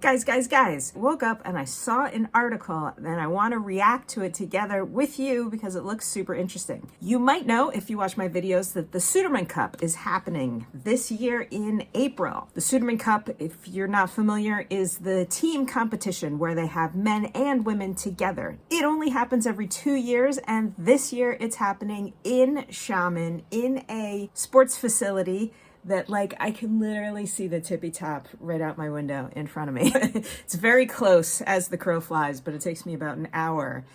Guys, woke up and I saw an article and I want to react to it together with you because it looks super interesting. You might know, if you watch my videos, that the Sudirman Cup is happening this year in April. The Sudirman Cup, if you're not familiar, is the team competition where they have men and women together. It only happens every 2 years, and this year it's happening in Xiamen in a sports facility that, like, I can literally see the tippy top right out my window in front of me. It's very close as the crow flies, but it takes me about an hour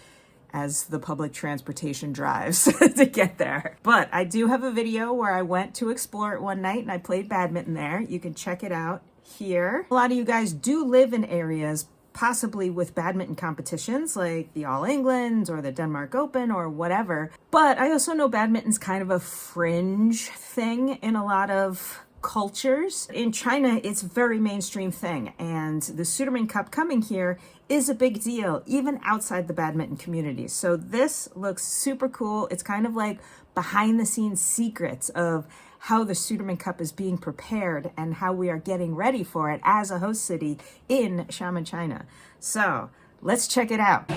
as the public transportation drives to get there. But I do have a video where I went to explore it one night and I played badminton there. You can check it out here. A lot of you guys do live in areas possibly with badminton competitions like the All England or the Denmark Open or whatever. But I also know badminton's kind of a fringe thing in a lot of cultures. In China, it's a very mainstream thing, and the Sudirman Cup coming here is a big deal, even outside the badminton community. So this looks super cool. It's kind of like behind the scenes secrets of how the Sudirman Cup is being prepared and how we are getting ready for it as a host city in Xiamen, China. So let's check it out.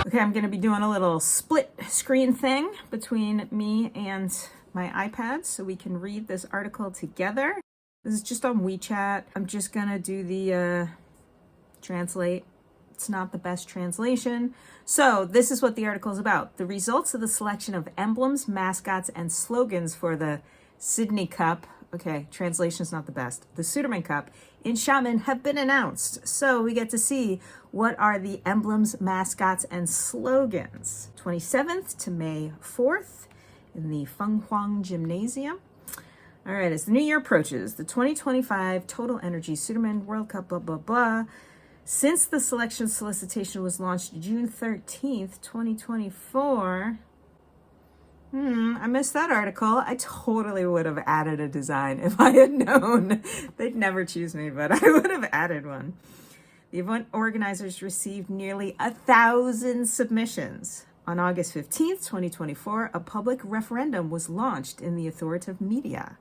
Okay, I'm gonna be doing a little split screen thing between me and my iPad so we can read this article together. This is just on WeChat. I'm just gonna do the translate. It's not the best translation. So this is what the article is about. The results of the selection of emblems, mascots, and slogans for the Sydney Cup, okay, translation is not the best, the Sudirman Cup in Xiamen have been announced. So we get to see what are the emblems, mascots, and slogans. 27th to May 4th in the Fenghuang Gymnasium. All right, as the new year approaches, the 2025 Total Energy Sudirman World Cup, blah, blah, blah. Since the selection solicitation was launched June 13th, 2024, I missed that article. I totally would have added a design if I had known. They'd never choose me, but I would have added one. The event organizers received nearly 1,000 submissions. On August 15th, 2024, a public referendum was launched in the authoritative media.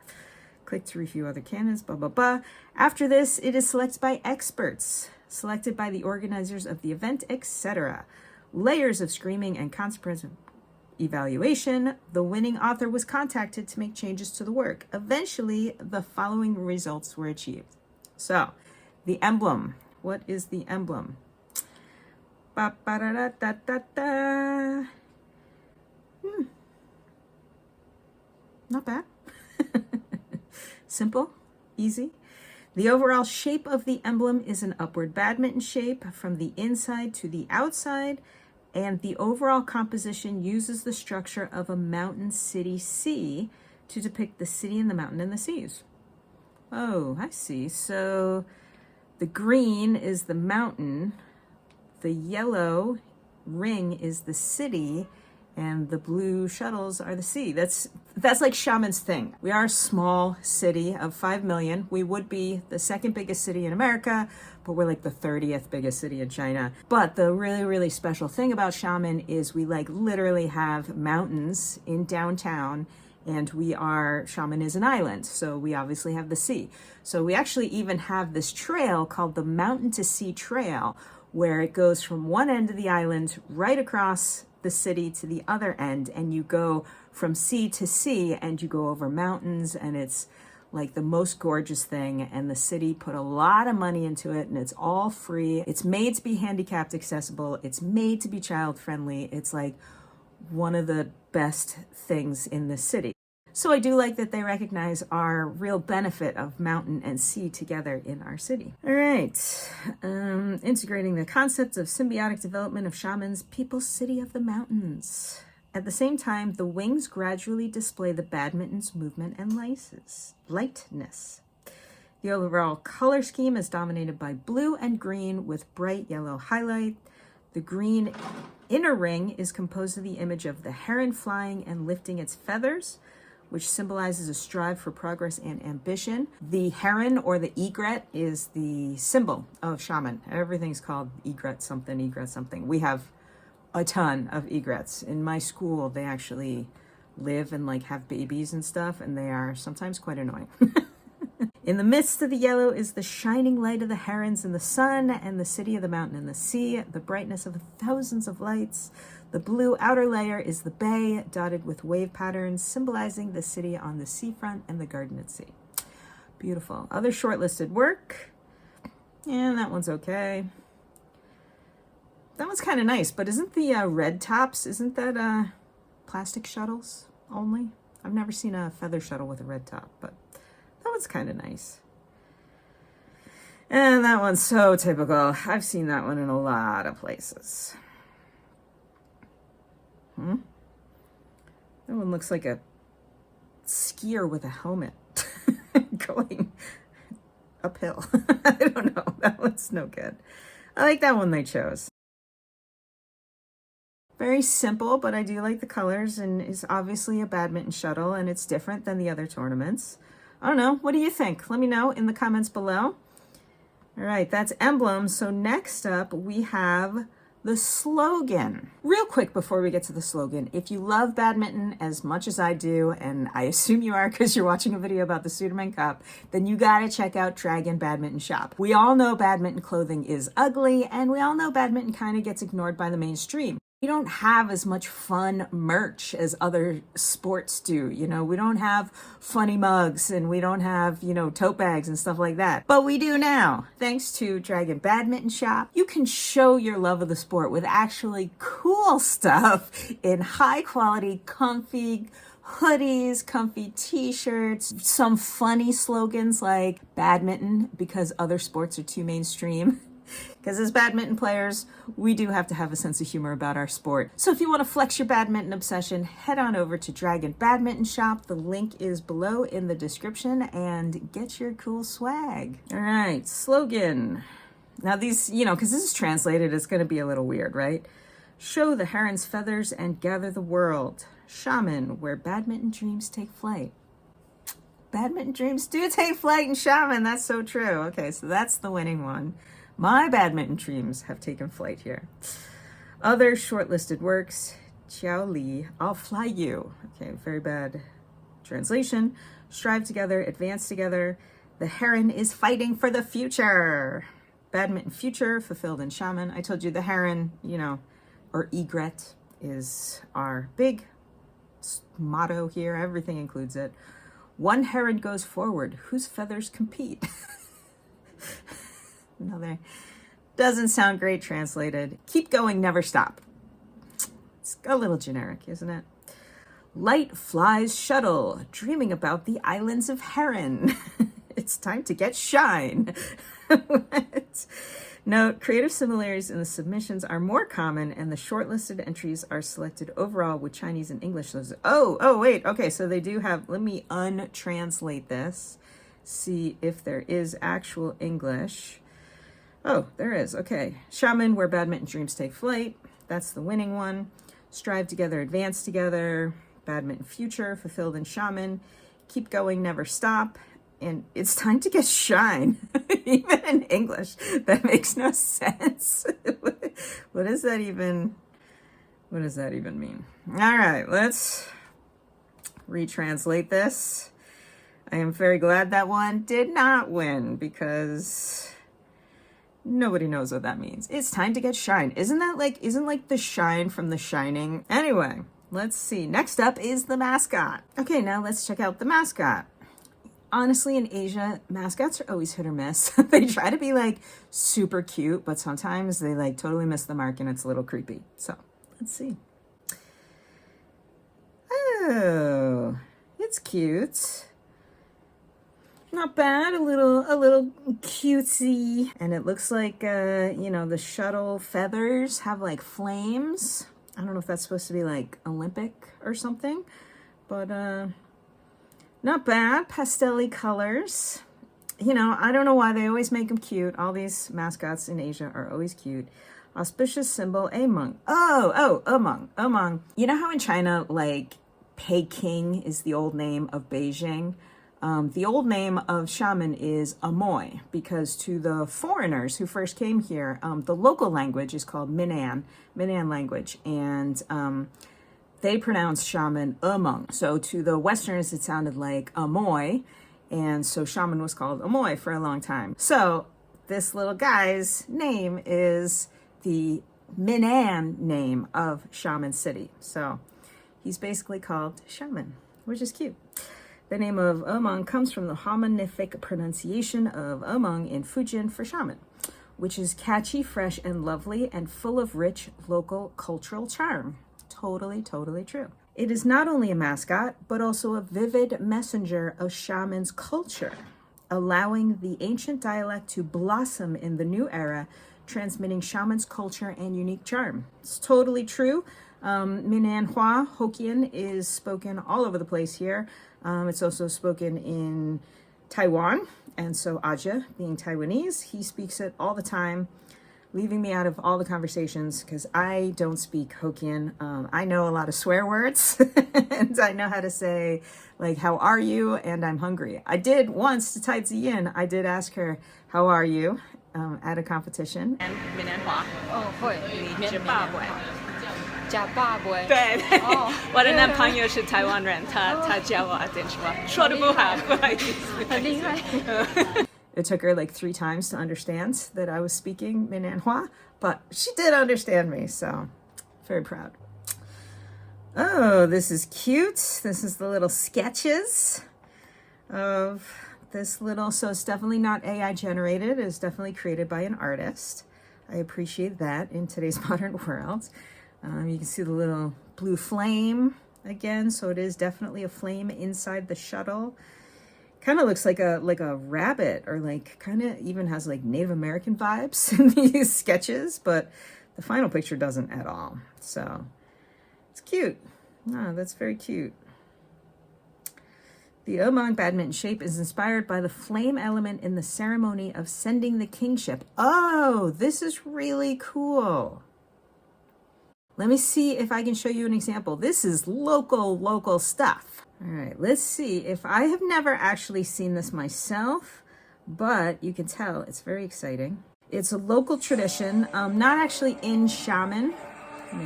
Click to review other candidates, blah, blah, blah. After this, it is selected by experts, selected by the organizers of the event, etc. Layers of screening and comprehensive evaluation. The winning author was contacted to make changes to the work. Eventually, the following results were achieved. So, the emblem. What is the emblem? Ba-ba-da-da-da-da-da. Not bad. Simple, easy. The overall shape of the emblem is an upward badminton shape from the inside to the outside, and the overall composition uses the structure of a mountain city sea to depict the city and the mountain and the seas. Oh, I see. So the green is the mountain, the yellow ring is the city, and the blue shuttles are the sea. That's like Xiamen's thing. We are a small city of 5 million. We would be the second biggest city in America, but we're like the 30th biggest city in China. But the really, really special thing about Xiamen is we like literally have mountains in downtown, and Xiamen is an island, so we obviously have the sea. So we actually even have this trail called the Mountain to Sea Trail, where it goes from one end of the island right across the city to the other end, and you go from sea to sea and you go over mountains, and it's like the most gorgeous thing. And the city put a lot of money into it, and it's all free. It's made to be handicapped accessible. It's made to be child friendly. It's like one of the best things in the city. So I do like that they recognize our real benefit of mountain and sea together in our city. All right, integrating the concepts of symbiotic development of Xiamen's People's City of the Mountains. At the same time, the wings gradually display the badminton's movement and lightness. The overall color scheme is dominated by blue and green with bright yellow highlight. The green inner ring is composed of the image of the heron flying and lifting its feathers, which symbolizes a strive for progress and ambition. The heron, or the egret, is the symbol of Xiamen. Everything's called egret something, egret something. We have a ton of egrets. In my school, they actually live and like have babies and stuff, and they are sometimes quite annoying. In the midst of the yellow is the shining light of the herons in the sun, and the city of the mountain and the sea, the brightness of thousands of lights. The blue outer layer is the bay, dotted with wave patterns, symbolizing the city on the seafront and the garden at sea. Beautiful. Other shortlisted work. And that one's okay. That one's kind of nice, but isn't the red tops, isn't that plastic shuttles only? I've never seen a feather shuttle with a red top, but that one's kind of nice. And that one's so typical. I've seen that one in a lot of places. That one looks like a skier with a helmet going uphill. I don't know. That one's no good. I like that one they chose. Very simple, but I do like the colors, and it's obviously a badminton shuttle, and it's different than the other tournaments. I don't know. What do you think? Let me know in the comments below. All right, that's Emblem. So next up, we have the Slogan. Real quick before we get to the Slogan, if you love badminton as much as I do, and I assume you are because you're watching a video about the Sudirman Cup, then you gotta check out Dragon Badminton Shop. We all know badminton clothing is ugly, and we all know badminton kind of gets ignored by the mainstream. We don't have as much fun merch as other sports do. You know, we don't have funny mugs, and we don't have, you know, tote bags and stuff like that. But we do now. Thanks to Dragon Badminton Shop, you can show your love of the sport with actually cool stuff in high quality, comfy hoodies, comfy t-shirts, some funny slogans like badminton because other sports are too mainstream. Because as badminton players, we do have to have a sense of humor about our sport. So if you want to flex your badminton obsession, head on over to Dragon Badminton Shop. The link is below in the description, and get your cool swag. All right, Slogan. Now these, you know, because this is translated, it's going to be a little weird, right? Show the heron's feathers and gather the world. Shaman, where badminton dreams take flight. Badminton dreams do take flight in Shaman. That's so true. Okay, so that's the winning one. My badminton dreams have taken flight here. Other shortlisted works. Qiao Li, I'll fly you. Okay, very bad translation. Strive together, advance together. The heron is fighting for the future. Badminton future fulfilled in Shaman. I told you the heron, you know, or egret is our big motto here. Everything includes it. One heron goes forward, whose feathers compete. Another doesn't sound great translated. Keep going, never stop. It's a little generic, isn't it? Light flies shuttle, dreaming about the islands of heron. It's time to get shine. What? Note, creative similarities in the submissions are more common, and the shortlisted entries are selected overall with Chinese and English. Oh, wait. Okay, so they do have, let me untranslate this. See if there is actual English. Oh, there is. Okay. Shaman, where badminton dreams take flight. That's the winning one. Strive together, advance together. Badminton future, fulfilled in Shaman. Keep going, never stop. And it's time to get shine. Even in English. That makes no sense. What does that even mean? All right, let's retranslate this. I am very glad that one did not win because nobody knows what that means. It's time to get shine. Isn't like the shine from The Shining? Anyway, let's see. Next up is the Mascot. Okay, now let's check out the Mascot. Honestly, in Asia, mascots are always hit or miss. They try to be like super cute, but sometimes they like totally miss the mark and it's a little creepy. So let's see. Oh, it's cute. Not bad, a little cutesy. And it looks like, you know, the shuttle feathers have like flames. I don't know if that's supposed to be like Olympic or something, but not bad. Pastel-y colors. You know, I don't know why they always make them cute. All these mascots in Asia are always cute. Auspicious symbol, a Meng. A Meng. You know how in China, like, Peking is the old name of Beijing? The old name of Shaman is Amoy, because to the foreigners who first came here, the local language is called Minnan language. And they pronounce shaman Meng. So to the Westerners, it sounded like Amoy. And so shaman was called Amoy for a long time. So this little guy's name is the Minnan name of Shaman City. So he's basically called Shaman, which is cute. The name of Meng comes from the homonymic pronunciation of Meng in Fujian for shaman, which is catchy, fresh, and lovely, and full of rich local cultural charm. Totally, totally true. It is not only a mascot, but also a vivid messenger of shaman's culture, allowing the ancient dialect to blossom in the new era, transmitting shaman's culture and unique charm. It's totally true. Minanhua Hokkien is spoken all over the place here. It's also spoken in Taiwan, and so Aja, being Taiwanese, he speaks it all the time, leaving me out of all the conversations because I don't speak Hokkien. I know a lot of swear words, and I know how to say, like, how are you, and I'm hungry. I did once to Tai Ziyin, I did ask her, how are you, at a competition. And Minanhua. 哦，会，你是爸爸。假爸爸。对，我的男朋友是台湾人，他教我点说，说得不好，不好意思。很厉害。It took her like 3 times to understand that I was speaking Minanhua, but she did understand me, so very proud. Oh, this is cute. This is the little sketches of this little, so it's definitely not AI generated. It's definitely created by an artist. I appreciate that in today's modern world. You can see the little blue flame again, so it is definitely a flame inside the shuttle. Kind of looks like a rabbit, or like kind of even has like Native American vibes in these sketches, but the final picture doesn't at all. So it's cute. Oh, that's very cute. The Meng badminton shape is inspired by the flame element in the ceremony of sending the kingship. Oh, this is really cool. Let me see if I can show you an example. This is local stuff. All right, let's see if I have never actually seen this myself, but you can tell it's very exciting. It's a local tradition, not actually in Shaman. Let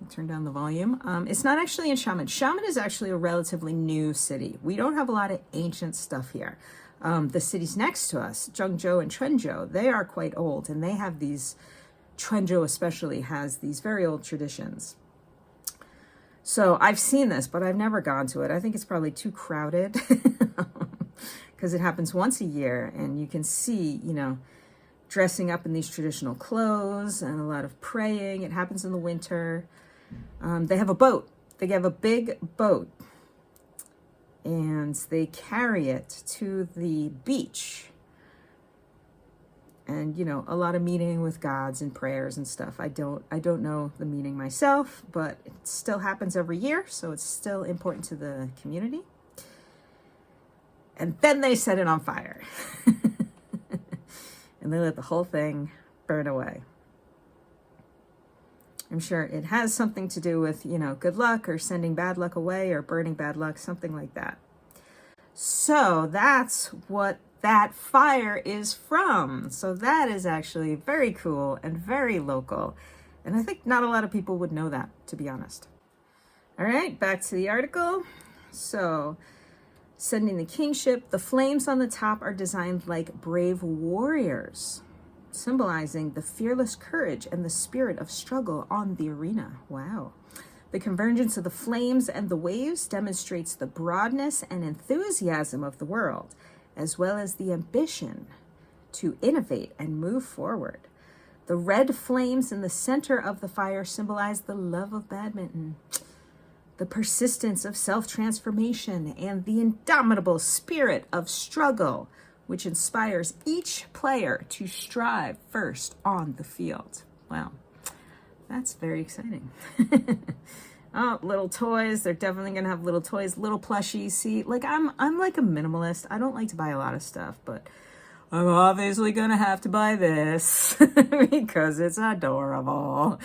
me turn down the volume. It's not actually in Shaman. Shaman is actually a relatively new city. We don't have a lot of ancient stuff here. The cities next to us, Zhengzhou and Quanzhou, they are quite old, and they have these, Quanzhou especially has these very old traditions. So I've seen this, but I've never gone to it. I think it's probably too crowded because it happens once a year, and you can see, you know, dressing up in these traditional clothes and a lot of praying. It happens in the winter. They have a boat. They have a big boat, and they carry it to the beach. And, you know, a lot of meeting with gods and prayers and stuff. I don't know the meaning myself, but it still happens every year, so it's still important to the community. And then they set it on fire. And they let the whole thing burn away. I'm sure it has something to do with, you know, good luck or sending bad luck away or burning bad luck, something like that. So that's what that fire is from. So that is actually very cool and very local. And I think not a lot of people would know that, to be honest. All right, back to the article. So, sending the kingship, the flames on the top are designed like brave warriors, symbolizing the fearless courage and the spirit of struggle on the arena. Wow. The convergence of the flames and the waves demonstrates the broadness and enthusiasm of the world, as well as the ambition to innovate and move forward. The red flames in the center of the fire symbolize the love of badminton, the persistence of self-transformation, and the indomitable spirit of struggle, which inspires each player to strive first on the field. Wow, that's very exciting. Oh, little toys. They're definitely going to have little toys, little plushies. See, like I'm like a minimalist. I don't like to buy a lot of stuff, but I'm obviously going to have to buy this because it's adorable.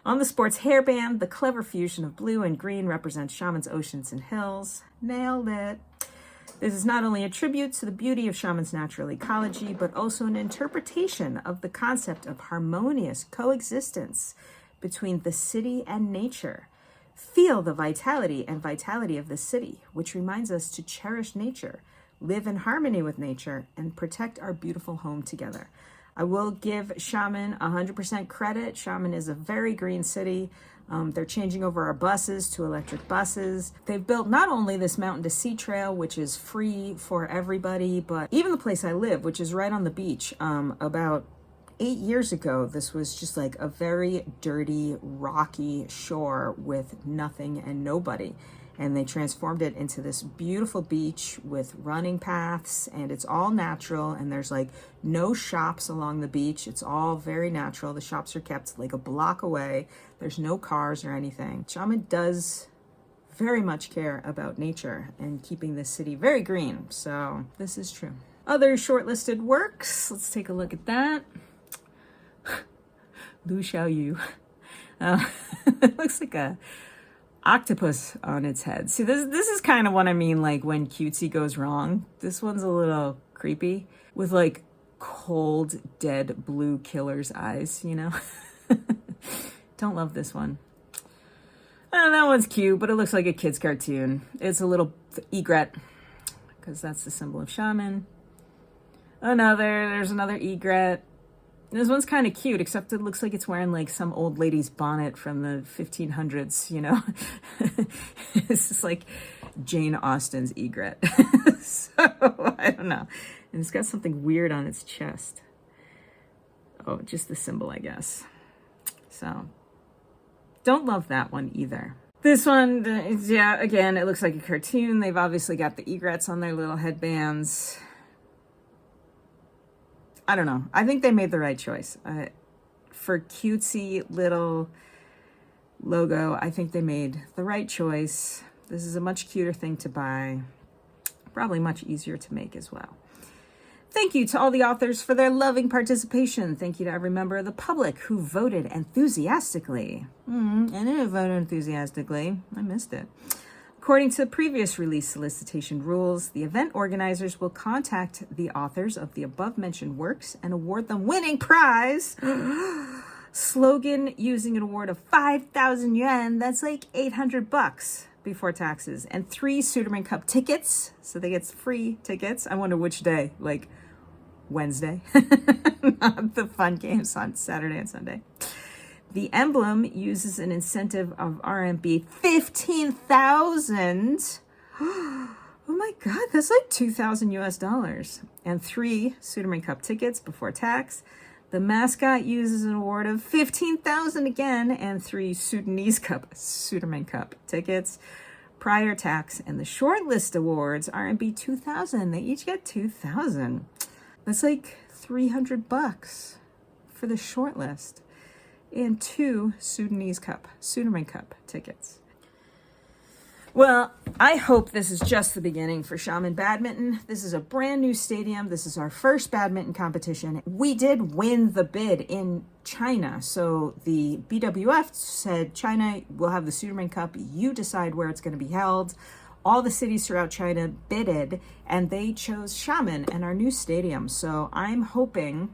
On the sports hairband, the clever fusion of blue and green represents Shaman's oceans and hills. Nailed it. This is not only a tribute to the beauty of Xiamen's natural ecology, but also an interpretation of the concept of harmonious coexistence between the city and nature. Feel the vitality of the city, which reminds us to cherish nature, live in harmony with nature, and protect our beautiful home together. I will give Xiamen 100% credit. Xiamen is a very green city. They're changing over our buses to electric buses. They've built not only this mountain to sea trail, which is free for everybody, but even the place I live, which is right on the beach. About 8 years ago, this was just like a very dirty, rocky shore with nothing and nobody. And they transformed it into this beautiful beach with running paths, and it's all natural, and there's like no shops along the beach. It's all very natural. The shops are kept like a block away. There's no cars or anything. Xiamen does very much care about nature and keeping this city very green. So this is true. Other shortlisted works. Let's take a look at that. Lu Xiaoyu. It looks like a octopus on its head. See, this is kind of what I mean, like when cutesy goes wrong. This one's a little creepy with like cold, dead blue killer's eyes, you know? Don't love this one. That one's cute, but it looks like a kid's cartoon. It's a little egret, because that's the symbol of Xiamen. There's another egret. This one's kind of cute, except it looks like it's wearing like some old lady's bonnet from the 1500s, you know? It's just like Jane Austen's egret. So, I don't know. And it's got something weird on its chest. Oh, just the symbol, I guess. So, don't love that one either. This one, yeah, again, it looks like a cartoon. They've obviously got the egrets on their little headbands. I don't know. I think they made the right choice. For cutesy little logo, I think they made the right choice. This is a much cuter thing to buy. Probably much easier to make as well. Thank you to all the authors for their loving participation. Thank you to every member of the public who voted enthusiastically. I didn't vote enthusiastically. I missed it. According to previous release solicitation rules, the event organizers will contact the authors of the above-mentioned works and award them winning prize. Slogan using an award of 5,000 yuan, that's like 800 bucks before taxes, and 3 Sudirman Cup tickets. So they get free tickets. I wonder which day, like Wednesday, not the fun games on Saturday and Sunday. The Emblem uses an incentive of RMB 15,000. Oh my God, that's like 2,000 US dollars. And 3 Sudirman Cup tickets before tax. The Mascot uses an award of 15,000 again, and 3 Sudirman Cup tickets prior tax. And the shortlist awards, RMB 2,000. They each get 2,000. That's like 300 bucks for the shortlist. And 2 Sudirman Cup tickets. Well, I hope this is just the beginning for Xiamen Badminton. This is a brand new stadium. This is our first badminton competition. We did win the bid in China. So the BWF said, China will have the Sudirman Cup. You decide where it's going to be held. All the cities throughout China bidded, and they chose Xiamen and our new stadium. So I'm hoping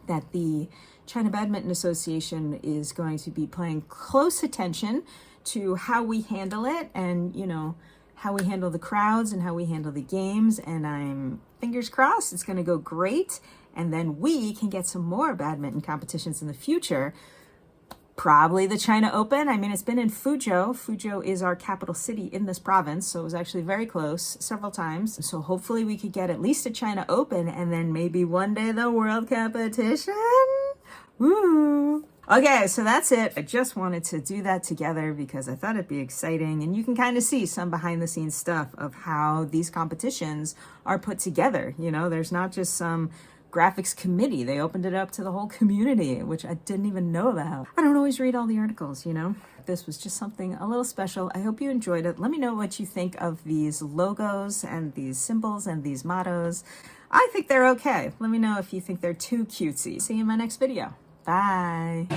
that the China Badminton Association is going to be paying close attention to how we handle it, and, you know, how we handle the crowds and how we handle the games. And I'm fingers crossed it's going to go great. And then we can get some more badminton competitions in the future. Probably the China Open. I mean, it's been in Fuzhou. Fuzhou is our capital city in this province, so it was actually very close several times. So hopefully we could get at least a China Open, and then maybe one day the world competition. Woo! Okay, so that's it. I just wanted to do that together because I thought it'd be exciting, and you can kind of see some behind the scenes stuff of how these competitions are put together. You know, there's not just some graphics committee. They opened it up to the whole community, which I didn't even know about. I don't always read all the articles, you know. This was just something a little special. I hope you enjoyed it. Let me know what you think of these logos and these symbols and these mottos. I think they're okay. Let me know if you think they're too cutesy. See you in my next video. Bye.